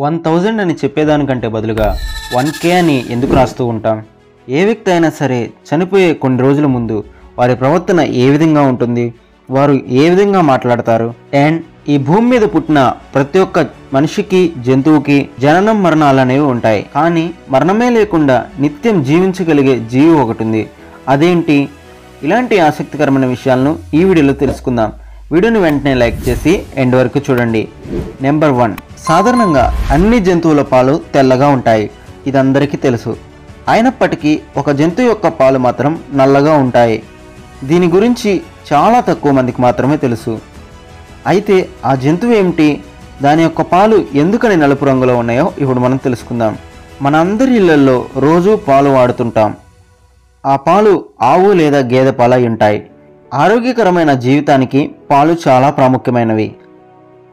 1000 అని చెప్పేదానికంటే బదులుగా 1K అని ఎందుకు రాస్తూ ఉంటాం? ఏ వ్యక్తి అయినా సరే చనిపోయే కొన్ని రోజుల ముందు వారి ప్రవర్తన ఏ విధంగా ఉంటుంది, వారు ఏ విధంగా మాట్లాడతారు, అండ్ ఈ భూమి మీద పుట్టిన ప్రతి ఒక్క మనిషికి జంతువుకి జననం మరణాలు అనేవి ఉంటాయి. కానీ మరణమే లేకుండా నిత్యం జీవించగలిగే జీవి ఒకటి ఉంది. అదేంటి? ఇలాంటి ఆసక్తికరమైన విషయాలను ఈ వీడియోలో తెలుసుకుందాం. వీడియోని వెంటనే లైక్ చేసి ఎండ్ వరకు చూడండి. నెంబర్ 1, సాధారణంగా అన్ని జంతువుల పాలు తెల్లగా ఉంటాయి. ఇది అందరికీ తెలుసు. అయినప్పటికీ ఒక జంతువు యొక్క పాలు మాత్రం నల్లగా ఉంటాయి. దీని గురించి చాలా తక్కువ మందికి మాత్రమే తెలుసు. అయితే ఆ జంతువు ఏమిటి, దాని యొక్క పాలు ఎందుకని నలుపు రంగులో ఉన్నాయో ఇప్పుడు మనం తెలుసుకుందాం. మన అందరి ఇళ్లలో రోజు పాలు వాడుతుంటాం. ఆ పాలు ఆవు లేదా గేదె పాలు అయి ఉంటాయి. ఆరోగ్యకరమైన జీవితానికి పాలు చాలా ప్రాముఖ్యమైనవి.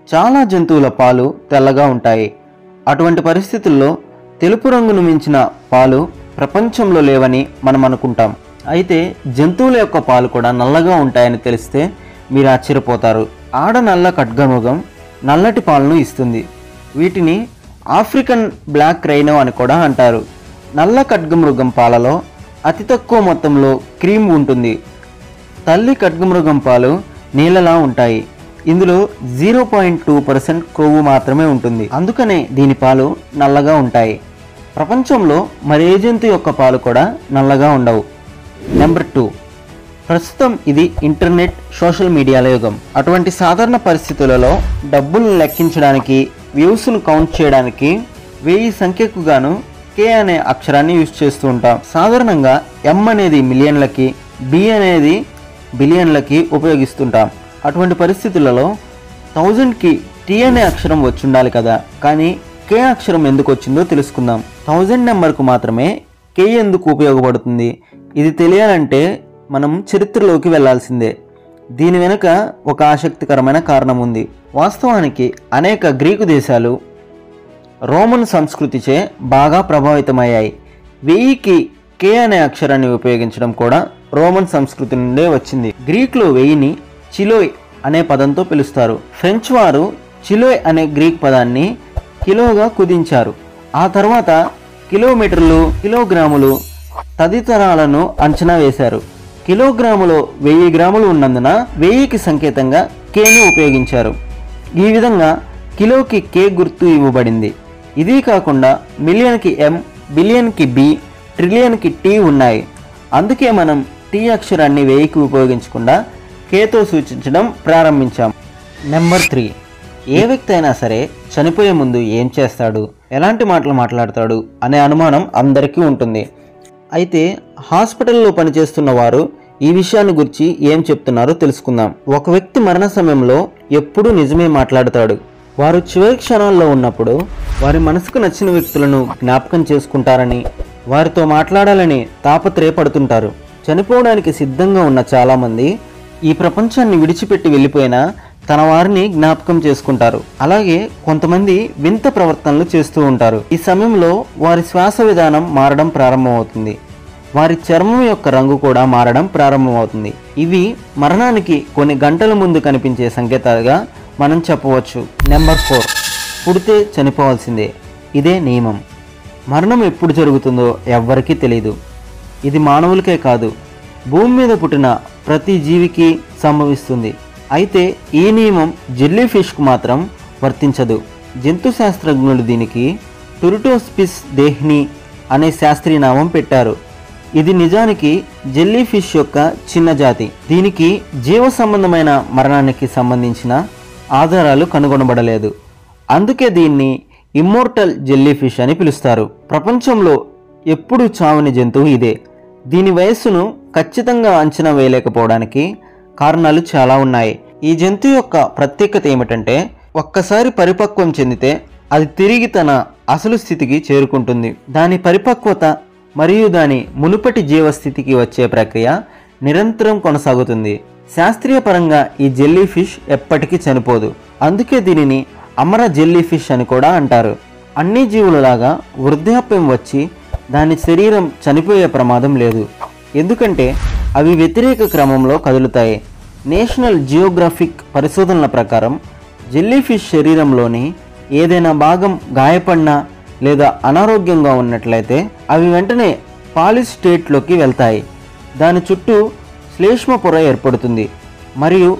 చాలా జంతువుల పాలు తెల్లగా ఉంటాయి. అటువంటి పరిస్థితుల్లో తెలుపు రంగును మించిన పాలు ప్రపంచంలో లేవని మనం అనుకుంటాం. అయితే జంతువుల యొక్క పాలు కూడా నల్లగా ఉంటాయని తెలిస్తే మీరు ఆశ్చర్యపోతారు. ఆడ నల్ల ఖడ్గమృగం నల్లటి పాలను ఇస్తుంది. వీటిని ఆఫ్రికన్ బ్లాక్ రైనో అని కూడా అంటారు. నల్ల ఖడ్గమృగం పాలలో అతి తక్కువ మొత్తంలో క్రీమ్ ఉంటుంది. తల్లి ఖడ్గమృగం పాలు నీళ్ళలా ఉంటాయి. ఇందులో 0.2% కొవ్వు మాత్రమే ఉంటుంది. అందుకనే దీని పాలు నల్లగా ఉంటాయి. ప్రపంచంలో మరే జంతువు యొక్క పాలు కూడా నల్లగా ఉండవు. నెంబర్ 2, ప్రస్తుతం ఇది ఇంటర్నెట్, సోషల్ మీడియాల యుగం. అటువంటి సాధారణ పరిస్థితులలో డబ్బులను లెక్కించడానికి, వ్యూస్ను కౌంట్ చేయడానికి 1000 సంఖ్యకు గాను K అనే అక్షరాన్ని యూజ్ చేస్తూ ఉంటాం. సాధారణంగా M అనేది మిలియన్లకి, B అనేది బిలియన్లకి ఉపయోగిస్తుంటాం. అటువంటి పరిస్థితులలో 1000కి T అనే అక్షరం వచ్చి ఉండాలి కదా. కానీ K అక్షరం ఎందుకు వచ్చిందో తెలుసుకుందాం. 1000 నెంబర్కు మాత్రమే K ఎందుకు ఉపయోగపడుతుంది? ఇది తెలియాలంటే మనం చరిత్రలోకి వెళ్లాల్సిందే. దీని వెనుక ఒక ఆసక్తికరమైన కారణం ఉంది. వాస్తవానికి అనేక గ్రీకు దేశాలు రోమన్ సంస్కృతిచే బాగా ప్రభావితమయ్యాయి. 1000కి K అనే అక్షరాన్ని ఉపయోగించడం కూడా రోమన్ సంస్కృతి నుండే వచ్చింది. గ్రీకులో 1000ని చిలోయ్ అనే పదంతో పిలుస్తారు. ఫ్రెంచ్ వారు చిలోయ్ అనే గ్రీక్ పదాన్ని కిలోగా కుదించారు. ఆ తర్వాత కిలోమీటర్లు, కిలోగ్రాములు తదితరాలను అంచనా వేశారు. కిలోగ్రాములో 1000 గ్రాములు ఉన్నందున 1000కి సంకేతంగా Kని ఉపయోగించారు. ఈ విధంగా కిలోకి K గుర్తు ఇవ్వబడింది. ఇది కాకుండా మిలియన్కి M, బిలియన్కి B, ట్రిలియన్కి T ఉన్నాయి. అందుకే మనం T అక్షరాన్ని 1000కి ఉపయోగించకుండా Kతో సూచించడం ప్రారంభించాం. నెంబర్ 3, ఏ వ్యక్తి అయినా సరే చనిపోయే ముందు ఏం చేస్తాడు, ఎలాంటి మాటలు మాట్లాడతాడు అనే అనుమానం అందరికీ ఉంటుంది. అయితే హాస్పిటల్లో పనిచేస్తున్న వారు ఈ విషయాన్ని గురించి ఏం చెప్తున్నారో తెలుసుకుందాం. ఒక వ్యక్తి మరణ సమయంలో ఎప్పుడూ నిజమే మాట్లాడతాడు. వారు చివరి క్షణాల్లో ఉన్నప్పుడు వారి మనసుకు నచ్చిన వ్యక్తులను జ్ఞాపకం చేసుకుంటారని, వారితో మాట్లాడాలని తాపత్రయపడుతుంటారు. చనిపోవడానికి సిద్ధంగా ఉన్న చాలామంది ఈ ప్రపంచాన్ని విడిచిపెట్టి వెళ్ళిపోయినా తన వారిని జ్ఞాపకం చేసుకుంటారు. అలాగే కొంతమంది వింత ప్రవర్తనలు చేస్తూ ఉంటారు. ఈ సమయంలో వారి శ్వాస విధానం మారడం ప్రారంభమవుతుంది. వారి చర్మం యొక్క రంగు కూడా మారడం ప్రారంభమవుతుంది. ఇవి మరణానికి కొన్ని గంటల ముందు కనిపించే సంకేతాలుగా మనం చెప్పవచ్చు. నెంబర్ 4, పుడితే చనిపోవాల్సిందే. ఇదే నియమం. మరణం ఎప్పుడు జరుగుతుందో ఎవ్వరికీ తెలియదు. ఇది మానవులకే కాదు, భూమి మీద పుట్టిన ప్రతి జీవికి సంభవిస్తుంది. అయితే ఈ నియమం జెల్లీ ఫిష్కు మాత్రం వర్తించదు. జంతు శాస్త్రజ్ఞులు దీనికి టురిటోస్పిస్ దేహ్ని అనే శాస్త్రీయ నామం పెట్టారు. ఇది నిజానికి జెల్లీ ఫిష్ యొక్క చిన్న జాతి. దీనికి జీవ సంబంధమైన మరణానికి సంబంధించిన ఆధారాలు కనుగొనబడలేదు. అందుకే దీన్ని ఇమ్మోర్టల్ జెల్లీ ఫిష్ అని పిలుస్తారు. ప్రపంచంలో ఎప్పుడూ చావని జంతువు ఇదే. దీని వయస్సును ఖచ్చితంగా అంచనా వేయలేకపోవడానికి కారణాలు చాలా ఉన్నాయి. ఈ జంతువు యొక్క ప్రత్యేకత ఏమిటంటే, ఒక్కసారి పరిపక్వం చెందితే అది తిరిగి తన అసలు స్థితికి చేరుకుంటుంది. దాని పరిపక్వత మరియు దాని మునుపటి జీవస్థితికి వచ్చే ప్రక్రియ నిరంతరం కొనసాగుతుంది. శాస్త్రీయ పరంగా ఈ జెల్లీ ఫిష్ ఎప్పటికీ చనిపోదు. అందుకే దీనిని అమర జెల్లీ ఫిష్ అని కూడా అంటారు. అన్ని జీవులలాగా వృద్ధాప్యం వచ్చి దాని శరీరం చనిపోయే ప్రమాదం లేదు. ఎందుకంటే అవి వ్యతిరేక క్రమంలో కదులుతాయి. నేషనల్ జియోగ్రాఫిక్ పరిశోధనల ప్రకారం జెల్లీ ఫిష్ శరీరంలోని ఏదైనా భాగం గాయపడినా లేదా అనారోగ్యంగా ఉన్నట్లయితే అవి వెంటనే పాలిష్ స్టేట్లోకి వెళ్తాయి. దాని చుట్టూ శ్లేష్మ పొర ఏర్పడుతుంది మరియు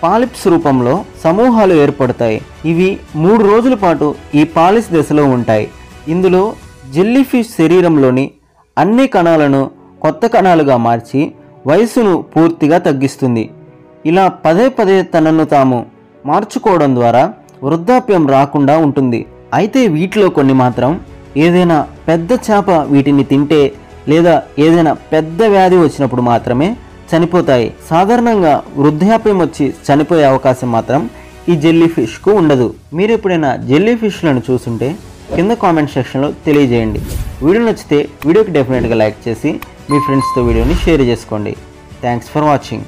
పాలిప్స్ రూపంలో సమూహాలు ఏర్పడతాయి. ఇవి 3 రోజుల పాటు ఈ పాలిష్ దశలో ఉంటాయి. ఇందులో జెల్లీ ఫిష్ శరీరంలోని అన్ని కణాలను కొత్త కణాలుగా మార్చి వయసును పూర్తిగా తగ్గిస్తుంది. ఇలా పదే పదే తనను తాము మార్చుకోవడం ద్వారా వృద్ధాప్యం రాకుండా ఉంటుంది. అయితే వీటిలో కొన్ని మాత్రం ఏదైనా పెద్ద చేప వీటిని తింటే లేదా ఏదైనా పెద్ద వ్యాధి వచ్చినప్పుడు మాత్రమే చనిపోతాయి. సాధారణంగా వృద్ధాప్యం వచ్చి చనిపోయే అవకాశం మాత్రం ఈ జెల్లీ ఫిష్కు ఉండదు. మీరు ఎప్పుడైనా జెల్లీ ఫిష్లను చూస్తుంటే కింద కామెంట్ సెక్షన్లో తెలియజేయండి. వీడియో నచ్చితే వీడియోకి డెఫినెట్గా లైక్ చేసి మీ ఫ్రెండ్స్తో వీడియోని షేర్ చేసుకోండి. Thanks for watching.